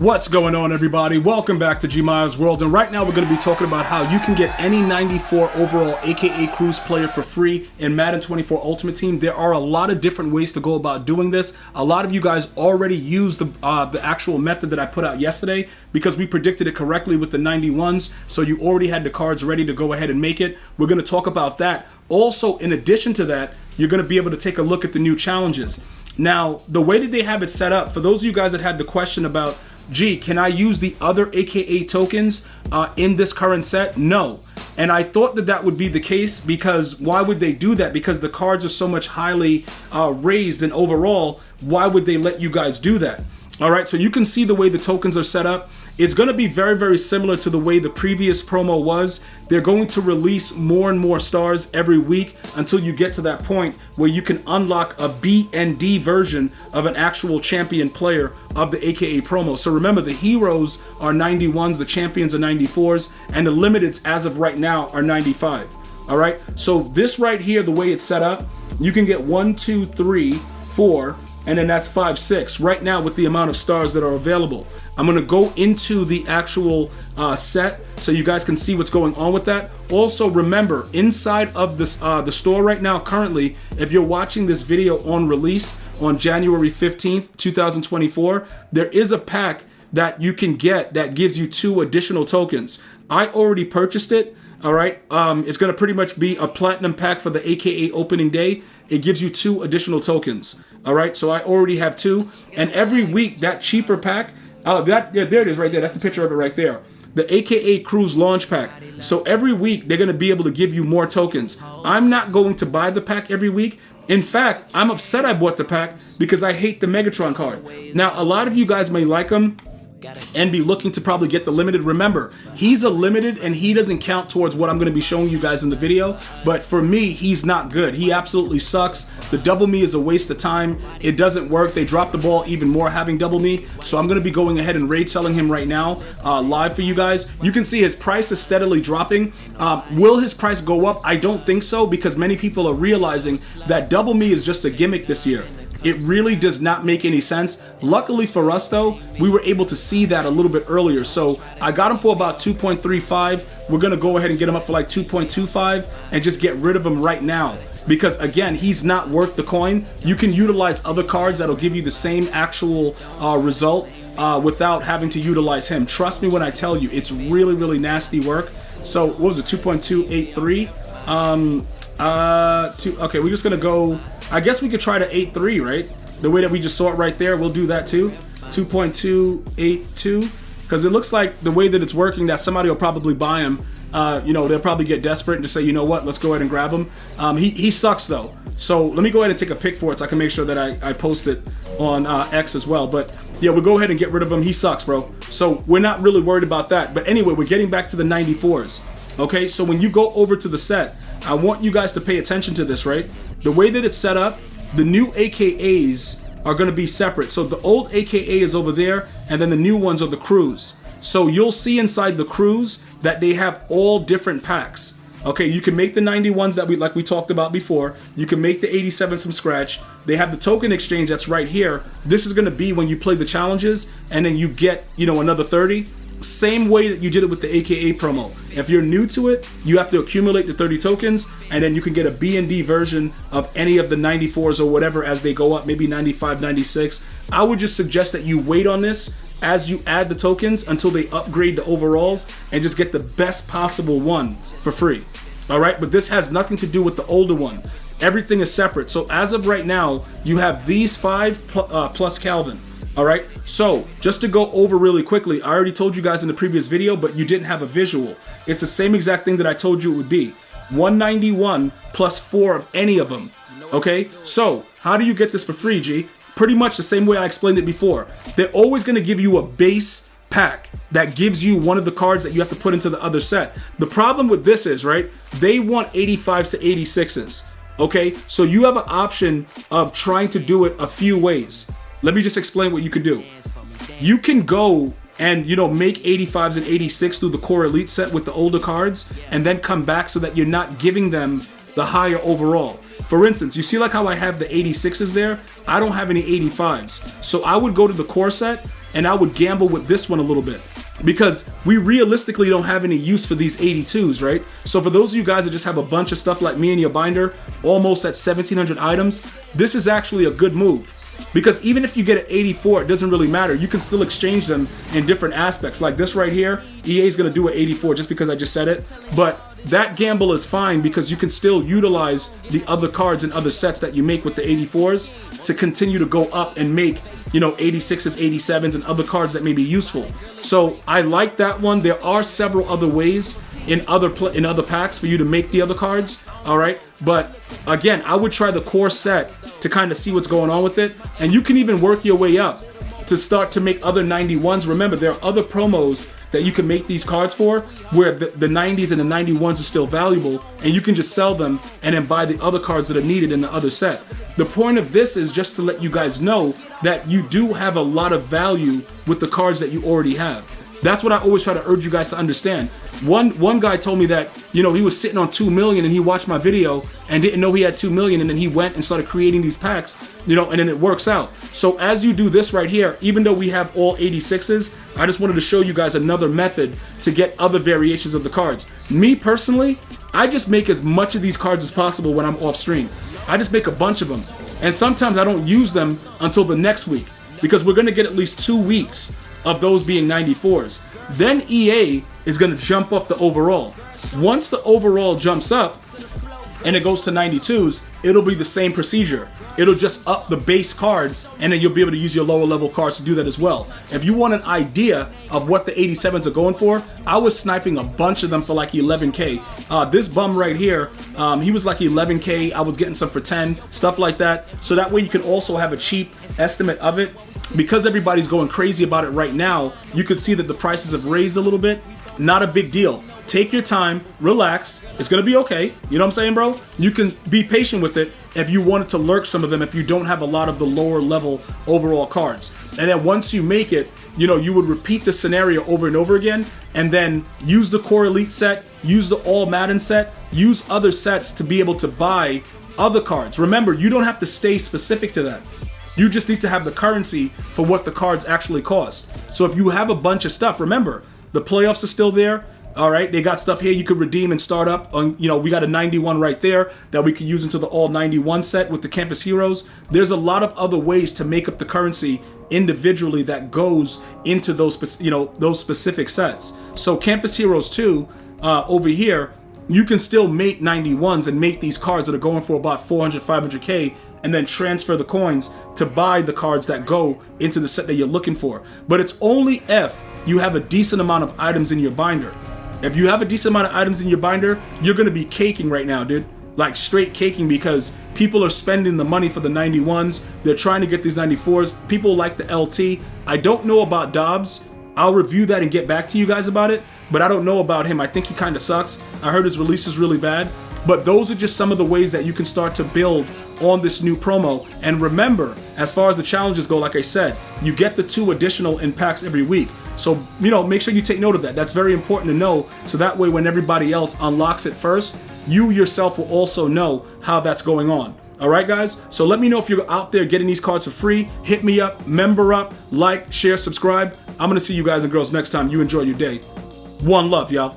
What's going on, everybody? Welcome back to GmiasWorld, and right now we're going to be talking about how you can get any 94 overall aka Cruise player for free in Madden 24 Ultimate Team. There are a lot of different ways to go about doing this. A lot of you guys already used the actual method that I put out yesterday because we predicted it correctly with the 91s, so you already had the cards ready to go ahead and make it. We're going to talk about that. Also, in addition to that, you're going to be able to take a look at the new challenges. Now, the way that they have it set up, for those of you guys that had the question about, gee, can I use the other AKA tokens in this current set? No. And I thought that that would be the case because why would they do that? Because the cards are so much highly raised, and overall, why would they let you guys do that? All right, so you can see the way the tokens are set up. It's going to be very, very similar to the way the previous promo was. They're going to release more and more stars every week until you get to that point where you can unlock a B and D version of an actual champion player of the AKA promo. So remember, the heroes are 91s, the champions are 94s, and the limiteds as of right now are 95. All right, so this right here, the way it's set up, you can get 1, 2, 3, 4, and then that's 5, 6 right now with the amount of stars that are available. I'm going to go into the actual set so you guys can see what's going on with that. Also, remember, inside of this the store right now, currently, if you're watching this video on release on January 15th, 2024, there is a pack that you can get that gives you 2 additional tokens. I already purchased it. All right, it's going to pretty much be a platinum pack for the AKA opening day. It gives you 2 additional tokens. All right, so I already have 2, and every week that cheaper pack, there it is right there. That's the picture of it right there. The AKA Cruise launch pack. So every week they're going to be able to give you more tokens. I'm not going to buy the pack every week. In fact, I'm upset I bought the pack because I hate the Megatron card. Now, a lot of you guys may like him and be looking to probably get the limited. Remember, he's a limited and he doesn't count towards what I'm going to be showing you guys in the video, but for me, he's not good. He absolutely sucks. The double me is a waste of time. It doesn't work. They drop the ball even more having double me, so I'm going to be going ahead and raid selling him right now live for you guys. You can see his price is steadily dropping. Will his price go up? I don't think so, because many people are realizing that double me is just a gimmick this year. It really does not make any sense. Luckily for us, though, we were able to see that a little bit earlier. So I got him for about 2.35. We're going to go ahead and get him up for like 2.25 and just get rid of him right now. Because, again, he's not worth the coin. You can utilize other cards that'll give you the same actual result without having to utilize him. Trust me when I tell you, it's really, really nasty work. So what was it, 2.283? Okay, we're just gonna go, I guess we could try to 8.3, right? The way that we just saw it right there, we'll do that too. 2.282, because it looks like the way that it's working, that somebody will probably buy him. They'll probably get desperate and just say, you know what, let's go ahead and grab him. He sucks though. So let me go ahead and take a pic for it so I can make sure that I post it on X as well. But yeah, we'll go ahead and get rid of him. He sucks, bro. So we're not really worried about that. But anyway, we're getting back to the 94s. Okay, so when you go over to the set, I want you guys to pay attention to this, right? The way that it's set up, the new AKAs are going to be separate. So the old AKA is over there, and then the new ones are the Cruise. So you'll see inside the Cruise that they have all different packs. Okay, you can make the 91s that we talked about before. You can make the 87s from scratch. They have the token exchange that's right here. This is going to be when you play the challenges, and then you get, another 30. Same way that you did it with the AKA promo. If you're new to it, you have to accumulate the 30 tokens, and then you can get a B&D version of any of the 94s or whatever as they go up, maybe 95, 96. I would just suggest that you wait on this as you add the tokens until they upgrade the overalls and just get the best possible one for free. All right, but this has nothing to do with the older one. Everything is separate. So as of right now, you have these 5 plus Calvin. All right, so just to go over really quickly, I already told you guys in the previous video, but you didn't have a visual. It's the same exact thing that I told you it would be. 191 plus 4 of any of them. Okay, so how do you get this for free, G? Pretty much the same way I explained it before. They're always going to give you a base pack that gives you one of the cards that you have to put into the other set. The problem with this is, right, they want 85s to 86s. Okay, so you have an option of trying to do it a few ways. Let me just explain what you could do. You can go and, make 85s and 86 through the core elite set with the older cards and then come back so that you're not giving them the higher overall. For instance, you see like how I have the 86s there? I don't have any 85s. So I would go to the core set and I would gamble with this one a little bit. Because we realistically don't have any use for these 82s, right? So for those of you guys that just have a bunch of stuff like me in your binder, almost at 1,700 items, this is actually a good move. Because even if you get an 84, it doesn't really matter. You can still exchange them in different aspects. Like this right here, EA is going to do an 84 just because I just said it. But that gamble is fine because you can still utilize the other cards and other sets that you make with the 84s to continue to go up and make, you know, 86s, 87s, and other cards that may be useful. So I like that one. There are several other ways in other packs for you to make the other cards, all right? But again, I would try the core set to kind of see what's going on with it, and you can even work your way up to start to make other 91s. Remember, there are other promos that you can make these cards for where the 90s and the 91s are still valuable, and you can just sell them and then buy the other cards that are needed in the other set. The point of this is just to let you guys know that you do have a lot of value with the cards that you already have. That's what I always try to urge you guys to understand. One guy told me that, you know, he was sitting on 2 million and he watched my video and didn't know he had 2 million, and then he went and started creating these packs, you know, and then it works out. So as you do this right here, even though we have all 86s, I just wanted to show you guys another method to get other variations of the cards. Me personally, I just make as much of these cards as possible when I'm off stream. I just make a bunch of them. And sometimes I don't use them until the next week because we're going to get at least 2 weeks of those being 94s. Then EA is going to jump up the overall. Once the overall jumps up and it goes to 92s, it'll be the same procedure. It'll just up the base card, and then you'll be able to use your lower level cards to do that as well. If you want an idea of what the 87s are going for, I was sniping a bunch of them for like 11k. This bum right here, he was like 11k. I was getting some for 10, stuff like that. So that way you can also have a cheap estimate of it. Because everybody's going crazy about it right now, you could see that the prices have raised a little bit. Not a big deal. Take your time, relax. It's gonna be okay. You know what I'm saying, bro? You can be patient with it if you wanted to lurk some of them if you don't have a lot of the lower level overall cards. And then once you make it, you know, you would repeat the scenario over and over again, and then use the core elite set, use the all Madden set, use other sets to be able to buy other cards. Remember, you don't have to stay specific to that. You just need to have the currency for what the cards actually cost. So if you have a bunch of stuff, remember, the playoffs are still there. All right, they got stuff here you could redeem and start up on. You know, we got a 91 right there that we could use into the all 91 set with the Campus Heroes. There's a lot of other ways to make up the currency individually that goes into those, you know, those specific sets. So Campus Heroes 2 over here, you can still make 91s and make these cards that are going for about 400, 500k, and then transfer the coins to buy the cards that go into the set that you're looking for. But it's only if you have a decent amount of items in your binder. If you have a decent amount of items in your binder, you're gonna be caking right now, dude. Like straight caking, because people are spending the money for the 91s. They're trying to get these 94s. People like the LT. I don't know about Dobbs. I'll review that and get back to you guys about it, but I don't know about him. I think he kind of sucks. I heard his release is really bad. But those are just some of the ways that you can start to build on this new promo. And remember, as far as the challenges go, like I said, you get the 2 additional in packs every week. So, you know, make sure you take note of that. That's very important to know. So that way, when everybody else unlocks it first, you yourself will also know how that's going on. All right, guys? So let me know if you're out there getting these cards for free. Hit me up, member up, like, share, subscribe. I'm going to see you guys and girls next time. You enjoy your day. One love, y'all.